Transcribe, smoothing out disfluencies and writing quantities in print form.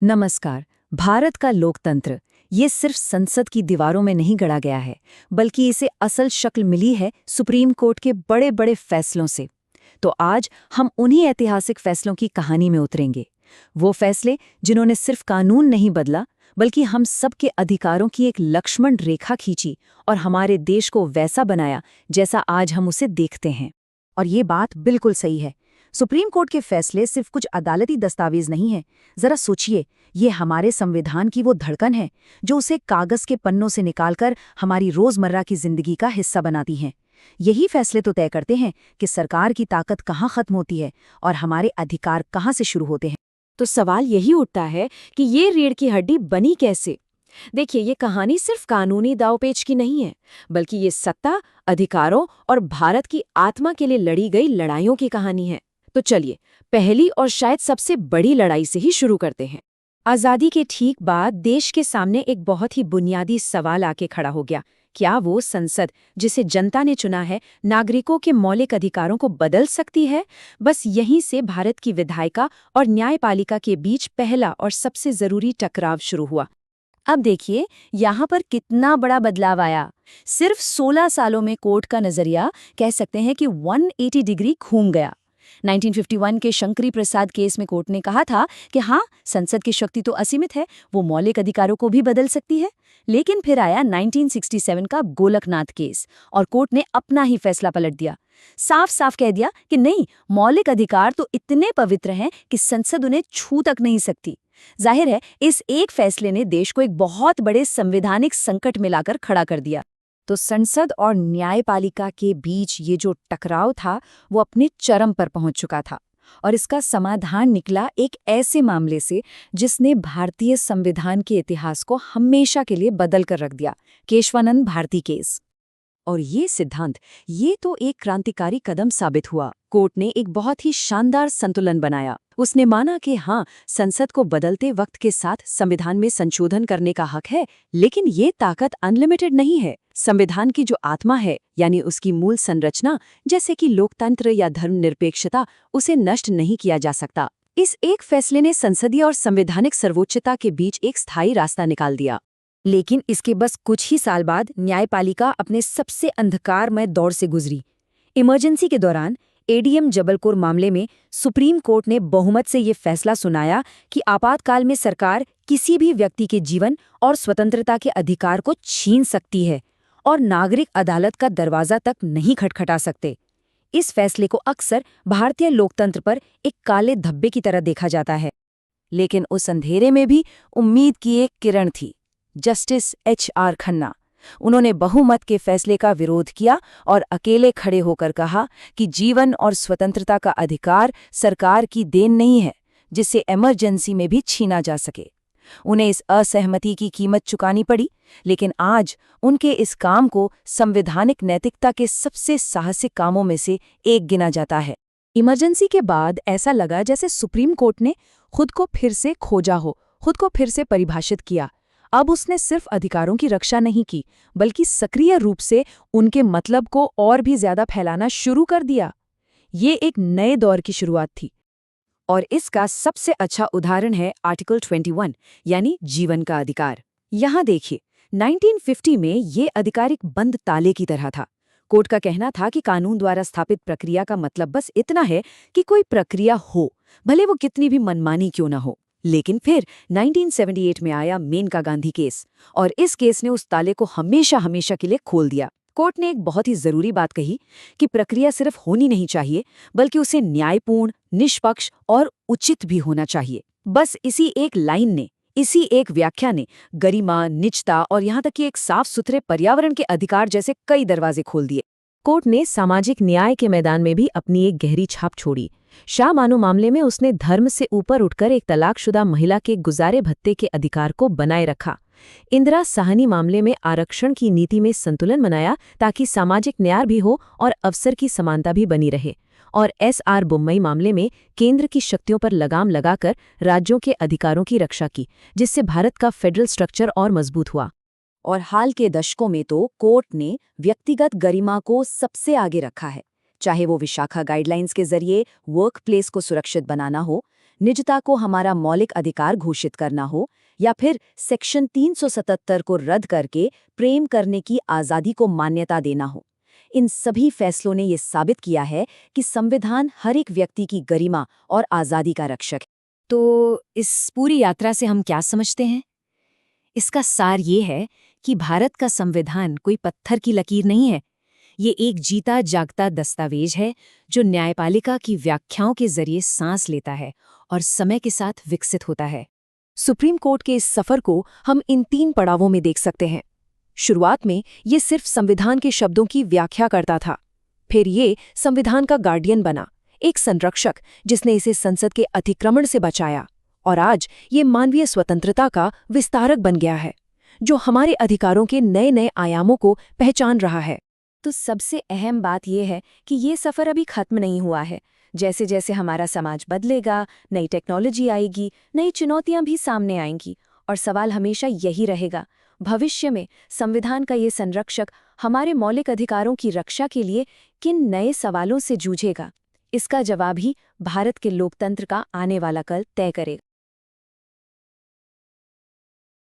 नमस्कार। भारत का लोकतंत्र ये सिर्फ संसद की दीवारों में नहीं गढ़ा गया है, बल्कि इसे असल शक्ल मिली है सुप्रीम कोर्ट के बड़े बड़े फैसलों से। तो आज हम उन्हीं ऐतिहासिक फैसलों की कहानी में उतरेंगे। वो फैसले जिन्होंने सिर्फ कानून नहीं बदला, बल्कि हम सबके अधिकारों की एक लक्ष्मण रेखा खींची और हमारे देश को वैसा बनाया जैसा आज हम उसे देखते हैं। और ये बात बिल्कुल सही है। सुप्रीम कोर्ट के फैसले सिर्फ कुछ अदालती दस्तावेज नहीं है। जरा सोचिए, ये हमारे संविधान की वो धड़कन है जो उसे कागज के पन्नों से निकालकर हमारी रोजमर्रा की जिंदगी का हिस्सा बनाती हैं। यही फैसले तो तय करते हैं कि सरकार की ताकत कहाँ खत्म होती है और हमारे अधिकार कहाँ से शुरू होते हैं। तो सवाल यही उठता है कि ये रीढ़ की हड्डी बनी कैसे। देखिए, ये कहानी सिर्फ कानूनी दांवपेच की नहीं है, बल्कि ये सत्ता, अधिकारों और भारत की आत्मा के लिए लड़ी गई लड़ाइयों की कहानी है। तो चलिए, पहली और शायद सबसे बड़ी लड़ाई से ही शुरू करते हैं। आज़ादी के ठीक बाद देश के सामने एक बहुत ही बुनियादी सवाल आके खड़ा हो गया। क्या वो संसद, जिसे जनता ने चुना है, नागरिकों के मौलिक अधिकारों को बदल सकती है? बस यहीं से भारत की विधायिका और न्यायपालिका के बीच पहला और सबसे जरूरी टकराव शुरू हुआ। अब देखिए, यहाँ पर कितना बड़ा बदलाव आया। सिर्फ 16 सालों में कोर्ट का नजरिया कह सकते हैं कि 180 डिग्री घूम गया। 1951 के शंकरी प्रसाद केस में कोर्ट ने कहा था कि हाँ, संसद की शक्ति तो असीमित है, वो मौलिक अधिकारों को भी बदल सकती है। लेकिन फिर आया 1967 का गोलकनाथ केस और कोर्ट ने अपना ही फैसला पलट दिया। साफ साफ कह दिया कि नहीं, मौलिक अधिकार तो इतने पवित्र हैं कि संसद उन्हें छू तक नहीं सकती। जाहिर है, इस एक फैसले ने देश को एक बहुत बड़े संवैधानिक संकट में लाकर खड़ा कर दिया। तो संसद और न्यायपालिका के बीच ये जो टकराव था, वो अपने चरम पर पहुंच चुका था। और इसका समाधान निकला एक ऐसे मामले से जिसने भारतीय संविधान के इतिहास को हमेशा के लिए बदल कर रख दिया, केशवानंद भारती केस। और ये सिद्धांत, ये तो एक क्रांतिकारी कदम साबित हुआ। कोर्ट ने एक बहुत ही शानदार संतुलन बनाया। उसने माना कि हाँ, संसद को बदलते वक्त के साथ संविधान में संशोधन करने का हक है, लेकिन ये ताकत अनलिमिटेड नहीं है। संविधान की जो आत्मा है, यानी उसकी मूल संरचना, जैसे कि लोकतंत्र या धर्मनिरपेक्षता, उसे नष्ट नहीं किया जा सकता। इस एक फैसले ने संसदीय और संवैधानिक सर्वोच्चता के बीच एक स्थायी रास्ता निकाल दिया। लेकिन इसके बस कुछ ही साल बाद न्यायपालिका अपने सबसे अंधकारमय दौर से गुजरी। इमरजेंसी के दौरान एडीएम जबलपुर मामले में सुप्रीम कोर्ट ने बहुमत से ये फैसला सुनाया कि आपातकाल में सरकार किसी भी व्यक्ति के जीवन और स्वतंत्रता के अधिकार को छीन सकती है और नागरिक अदालत का दरवाजा तक नहीं खटखटा सकते। इस फैसले को अक्सर भारतीय लोकतंत्र पर एक काले धब्बे की तरह देखा जाता है, लेकिन उस अंधेरे में भी उम्मीद की एक किरण थी। Justice HR. खन्ना, उन्होंने बहुमत के फैसले का विरोध किया और अकेले खड़े होकर कहा कि जीवन और स्वतंत्रता का अधिकार सरकार की देन नहीं है, जिसे इमरजेंसी में भी छीना जा सके। उन्हें इस असहमति की कीमत चुकानी पड़ी, लेकिन आज उनके इस काम को संवैधानिक नैतिकता के सबसे साहसिक कामों में से एक गिना जाता है। इमरजेंसी के बाद ऐसा लगा जैसे सुप्रीम कोर्ट ने खुद को फिर से खोजा हो, खुद को फिर से परिभाषित किया। अब उसने सिर्फ अधिकारों की रक्षा नहीं की, बल्कि सक्रिय रूप से उनके मतलब को और भी ज्यादा फैलाना शुरू कर दिया। ये एक नए दौर की शुरुआत थी। और इसका सबसे अच्छा उदाहरण है आर्टिकल 21, यानी जीवन का अधिकार। यहाँ देखिए, 1950 में ये अधिकार एक बंद ताले की तरह था। कोर्ट का कहना था कि कानून द्वारा स्थापित प्रक्रिया का मतलब बस इतना है कि कोई प्रक्रिया हो, भले वो कितनी भी मनमानी क्यों न हो। लेकिन फिर 1978 में आया मेनका गांधी केस, और इस केस ने उस ताले को हमेशा हमेशा के लिए खोल दिया। कोर्ट ने एक बहुत ही जरूरी बात कही कि प्रक्रिया सिर्फ होनी नहीं चाहिए, बल्कि उसे न्यायपूर्ण, निष्पक्ष और उचित भी होना चाहिए। बस इसी एक लाइन ने, इसी एक व्याख्या ने गरिमा, निजता और यहाँ तक कि एक साफ सुथरे पर्यावरण के अधिकार जैसे कई दरवाजे खोल दिए। कोर्ट ने सामाजिक न्याय के मैदान में भी अपनी एक गहरी छाप छोड़ी। शाह बानो मामले में उसने धर्म से ऊपर उठकर एक तलाकशुदा महिला के गुजारे भत्ते के अधिकार को बनाए रखा। इंदिरा साहनी मामले में आरक्षण की नीति में संतुलन बनाया ताकि सामाजिक न्याय भी हो और अवसर की समानता भी बनी रहे। और एस.आर. बोम्मई मामले में केंद्र की शक्तियों पर लगाम लगाकर राज्यों के अधिकारों की रक्षा की, जिससे भारत का फेडरल स्ट्रक्चर और मजबूत हुआ। और हाल के दशकों में तो कोर्ट ने व्यक्तिगत गरिमा को सबसे आगे रखा है, चाहे वो विशाखा गाइडलाइंस के जरिए वर्क प्लेस को सुरक्षित बनाना हो, निजता को हमारा मौलिक अधिकार घोषित करना हो, या फिर सेक्शन 377 को रद्द करके प्रेम करने की आज़ादी को मान्यता देना हो, इन सभी फैसलों ने ये साबित किया है कि संविधान हर एक व्यक्ति की गरिमा और आज़ादी का रक्षक है। तो इस पूरी यात्रा से हम क्या समझते हैं? इसका सार ये है कि भारत का संविधान कोई पत्थर की लकीर नहीं है। ये एक जीता जागता दस्तावेज है जो न्यायपालिका की व्याख्याओं के जरिए सांस लेता है और समय के साथ विकसित होता है। सुप्रीम कोर्ट के इस सफर को हम इन 3 पड़ावों में देख सकते हैं। शुरुआत में ये सिर्फ संविधान के शब्दों की व्याख्या करता था। फिर ये संविधान का गार्डियन बना, एक संरक्षक जिसने इसे संसद के अतिक्रमण से बचाया। और आज ये मानवीय स्वतंत्रता का विस्तारक बन गया है, जो हमारे अधिकारों के नए नए आयामों को पहचान रहा है। तो सबसे अहम बात यह है कि ये सफ़र अभी खत्म नहीं हुआ है। जैसे जैसे हमारा समाज बदलेगा, नई टेक्नोलॉजी आएगी, नई चुनौतियां भी सामने आएंगी, और सवाल हमेशा यही रहेगा, भविष्य में संविधान का ये संरक्षक हमारे मौलिक अधिकारों की रक्षा के लिए किन नए सवालों से जूझेगा। इसका जवाब ही भारत के लोकतंत्र का आने वाला कल तय करेगा।